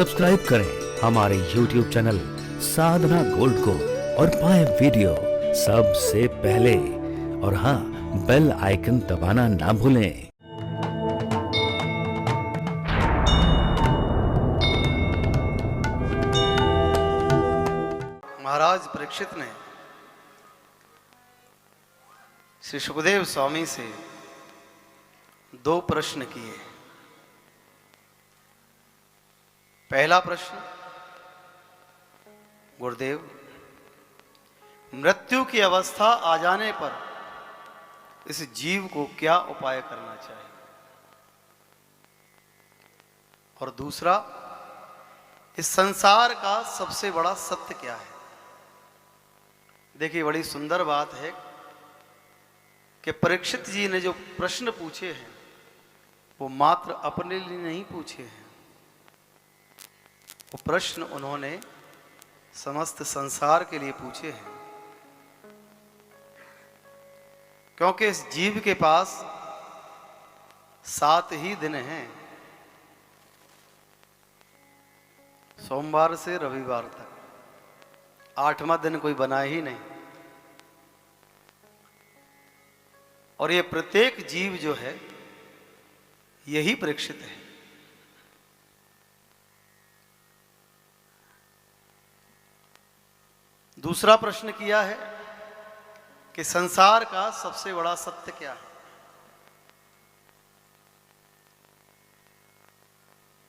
Subscribe करें हमारे YouTube channel साधना gold को और पाएं वीडियो सबसे पहले। और हाँ, बेल आइकन दबाना ना भूलें। महाराज परीक्षित ने श्री सुखदेव स्वामी से दो प्रश्न किए। पहला प्रश्न, गुरुदेव, मृत्यु की अवस्था आ जाने पर इस जीव को क्या उपाय करना चाहिए? और दूसरा, इस संसार का सबसे बड़ा सत्य क्या है? देखिए, बड़ी सुंदर बात है कि परीक्षित जी ने जो प्रश्न पूछे हैं वो मात्र अपने लिए नहीं पूछे हैं, वो प्रश्न उन्होंने समस्त संसार के लिए पूछे हैं। क्योंकि इस जीव के पास 7 ही दिन हैं, सोमवार से रविवार तक। 8वां दिन कोई बना ही नहीं। और ये प्रत्येक जीव जो है यही परीक्षित है। दूसरा प्रश्न किया है कि संसार का सबसे बड़ा सत्य क्या है?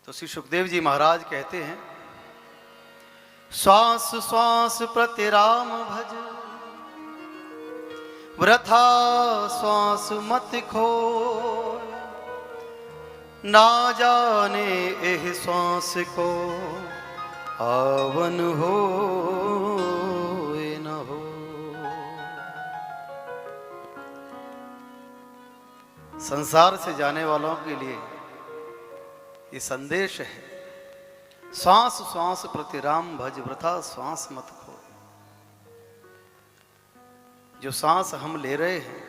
तो श्री सुखदेव जी महाराज कहते हैं, श्वास श्वास प्रति राम भज, वृथा श्वास मत खो, ना जाने एह श्वास को आवन हो न हो। संसार से जाने वालों के लिए ये संदेश है, श्वास श्वास प्रति राम भज, वृथा श्वास मत खो। जो सांस हम ले रहे हैं,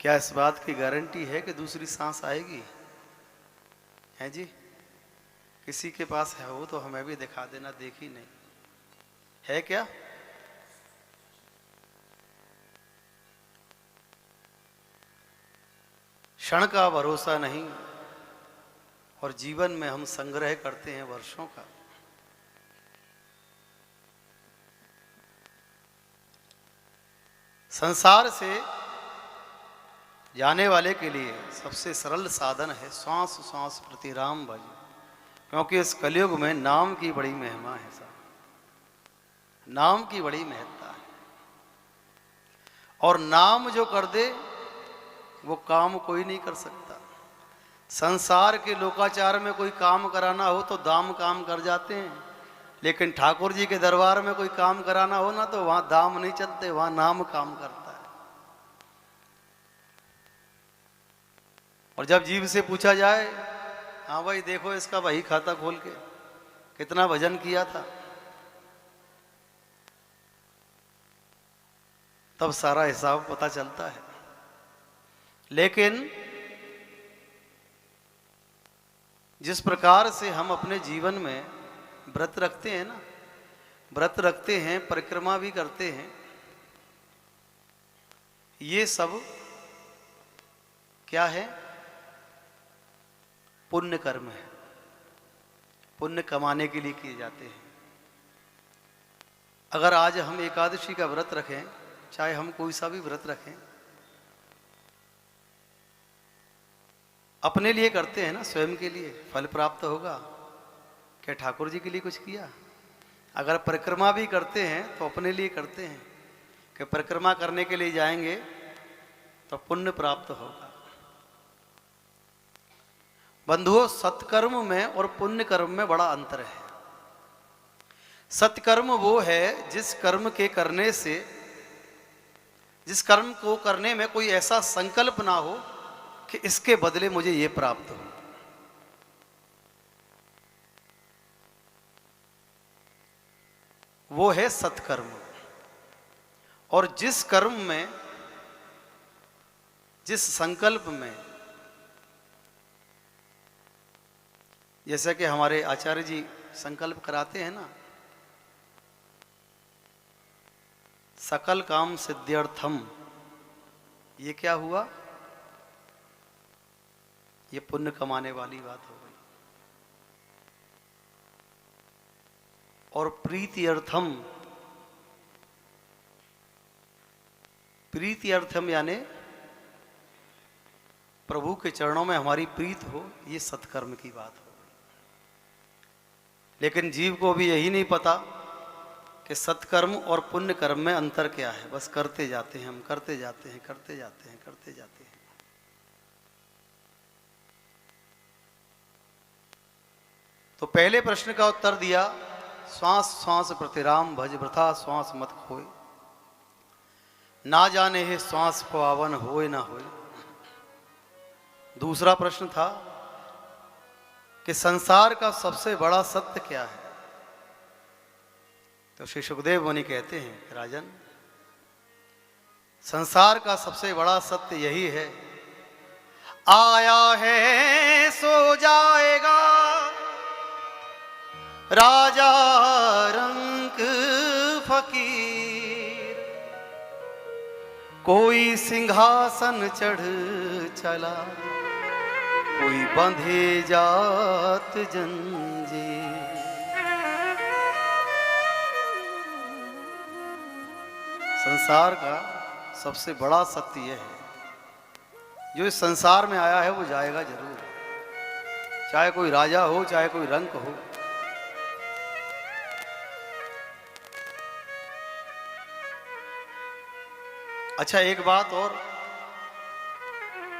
क्या इस बात की गारंटी है कि दूसरी सांस आएगी? है जी? किसी के पास है वो तो हमें भी दिखा देना, देखी नहीं है क्या? क्षण का भरोसा नहीं, और जीवन में हम संग्रह करते हैं वर्षों का। संसार से जाने वाले के लिए सबसे सरल साधन है श्वास श्वास प्रति राम भज। क्योंकि इस कलयुग में नाम की बड़ी महिमा है साहब, नाम की बड़ी महत्ता है। और नाम जो कर दे वो काम कोई नहीं कर सकता। संसार के लोकाचार में कोई काम कराना हो तो दाम काम कर जाते हैं, लेकिन ठाकुर जी के दरबार में कोई काम कराना हो ना तो वहां दाम नहीं चलते, वहां नाम काम करता है। और जब जीव से पूछा जाए, हाँ भाई देखो इसका वही खाता खोल के कितना भजन किया था, तब सारा हिसाब पता चलता है। लेकिन जिस प्रकार से हम अपने जीवन में व्रत रखते हैं ना, व्रत रखते हैं, परिक्रमा भी करते हैं, ये सब क्या है? पुण्य कर्म है। पुण्य कमाने के लिए किए जाते हैं। अगर आज हम एकादशी का व्रत रखें, चाहे हम कोई सा भी व्रत रखें, अपने लिए करते हैं ना, स्वयं के लिए फल प्राप्त होगा। क्या ठाकुर जी के लिए कुछ किया? अगर परिक्रमा भी करते हैं तो अपने लिए करते हैं कि परिक्रमा करने के लिए जाएंगे तो पुण्य प्राप्त होगा। बंधुओं, सत्कर्म में और पुण्य कर्म में बड़ा अंतर है। सत्कर्म वो है जिस कर्म के करने से, जिस कर्म को करने में कोई ऐसा संकल्प ना हो कि इसके बदले मुझे ये प्राप्त हो। वो है सत्कर्म। और जिस कर्म में, जिस संकल्प में जैसा कि हमारे आचार्य जी संकल्प कराते हैं ना, सकल काम सिद्ध्यर्थम, ये क्या हुआ? ये पुण्य कमाने वाली बात हो गई। और प्रीति अर्थम, प्रीति अर्थम यानी प्रभु के चरणों में हमारी प्रीत हो, ये सत्कर्म की बात हो गई। लेकिन जीव को भी यही नहीं पता कि सत्कर्म और पुण्य कर्म में अंतर क्या है। बस करते जाते हैं, हम करते जाते हैं, करते जाते हैं, करते जाते हैं। तो पहले प्रश्न का उत्तर दिया, श्वास श्वास प्रतिराम भज वृथा श्वास मत खोए, ना जाने है श्वास पावन होए ना होए। दूसरा प्रश्न था कि संसार का सबसे बड़ा सत्य क्या है? तो श्री सुखदेव मुनि कहते हैं, राजन, संसार का सबसे बड़ा सत्य यही है, आया है सो जाएगा राजा रंक फकीर, कोई सिंहासन चढ़ चला, कोई बंधे जात जंजीर। संसार का सबसे बड़ा सत्य यह है, जो इस संसार में आया है वो जाएगा जरूर, चाहे कोई राजा हो, चाहे कोई रंक हो। अच्छा, एक बात और,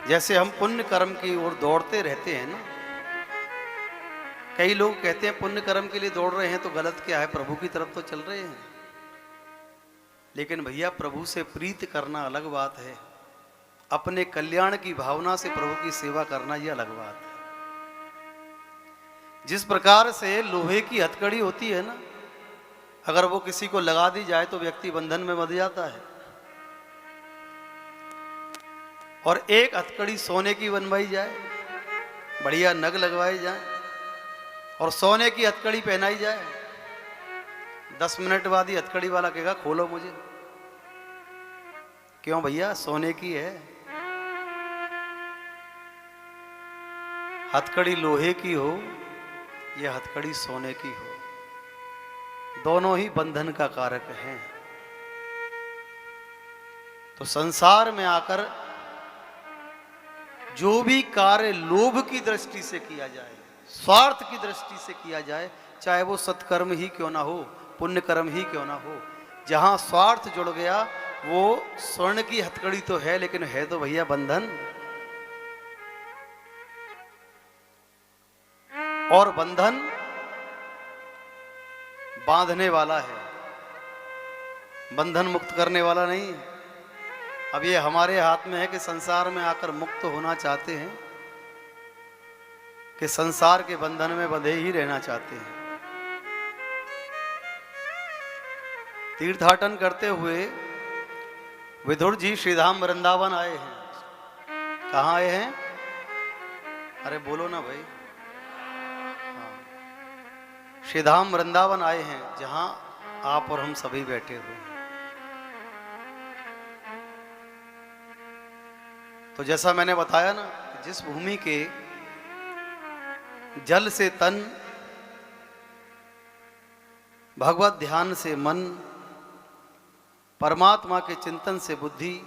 जैसे हम पुण्य कर्म की ओर दौड़ते रहते हैं ना, कई लोग कहते हैं पुण्य कर्म के लिए दौड़ रहे हैं तो गलत क्या है, प्रभु की तरफ तो चल रहे हैं। लेकिन भैया, प्रभु से प्रीत करना अलग बात है, अपने कल्याण की भावना से प्रभु की सेवा करना यह अलग बात है। जिस प्रकार से लोहे की हथकड़ी होती है ना, अगर वो किसी को लगा दी जाए तो व्यक्ति बंधन में बंध जाता है, और एक हथकड़ी सोने की बनवाई जाए, बढ़िया नग लगवाई जाए और सोने की हथकड़ी पहनाई जाए, 10 मिनट बाद ही हथकड़ी वाला कहेगा खोलो मुझे। क्यों भैया? सोने की है। हथकड़ी लोहे की हो या हथकड़ी सोने की हो, दोनों ही बंधन का कारक हैं। तो संसार में आकर जो भी कार्य लोभ की दृष्टि से किया जाए, स्वार्थ की दृष्टि से किया जाए, चाहे वो सत्कर्म ही क्यों ना हो, पुण्य कर्म ही क्यों ना हो, जहां स्वार्थ जुड़ गया वो स्वर्ण की हथकड़ी तो है, लेकिन है तो भैया बंधन। और बंधन बांधने वाला है, बंधन मुक्त करने वाला नहीं। अब ये हमारे हाथ में है कि संसार में आकर मुक्त होना चाहते हैं कि संसार के बंधन में बंधे ही रहना चाहते हैं। तीर्थाटन करते हुए विदुर जी श्रीधाम वृंदावन आए हैं। कहाँ आए हैं? अरे बोलो ना भाई। हाँ, श्रीधाम वृंदावन आए हैं, जहां आप और हम सभी बैठे हुए हैं। तो जैसा मैंने बताया ना, जिस भूमि के जल से तन, भगवत ध्यान से मन, परमात्मा के चिंतन से बुद्धि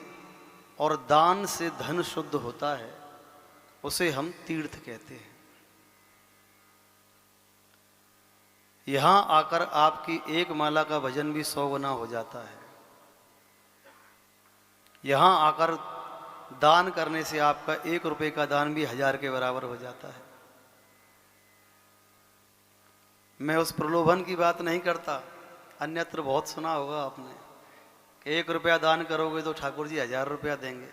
और दान से धन शुद्ध होता है, उसे हम तीर्थ कहते हैं। यहां आकर आपकी एक माला का भजन भी 100 गुना हो जाता है। यहां आकर दान करने से आपका 1 रुपए का दान भी 1000 के बराबर हो जाता है। मैं उस प्रलोभन की बात नहीं करता, अन्यत्र बहुत सुना होगा आपने कि 1 रुपया दान करोगे तो ठाकुर जी 1000 रुपया देंगे।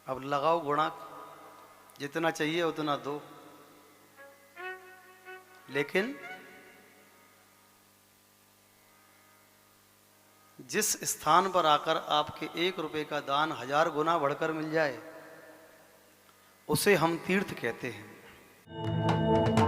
अब लगाओ गुणा, जितना चाहिए उतना दो। लेकिन जिस स्थान पर आकर आपके 1 रुपए का दान 1000 गुना बढ़कर मिल जाए, उसे हम तीर्थ कहते हैं।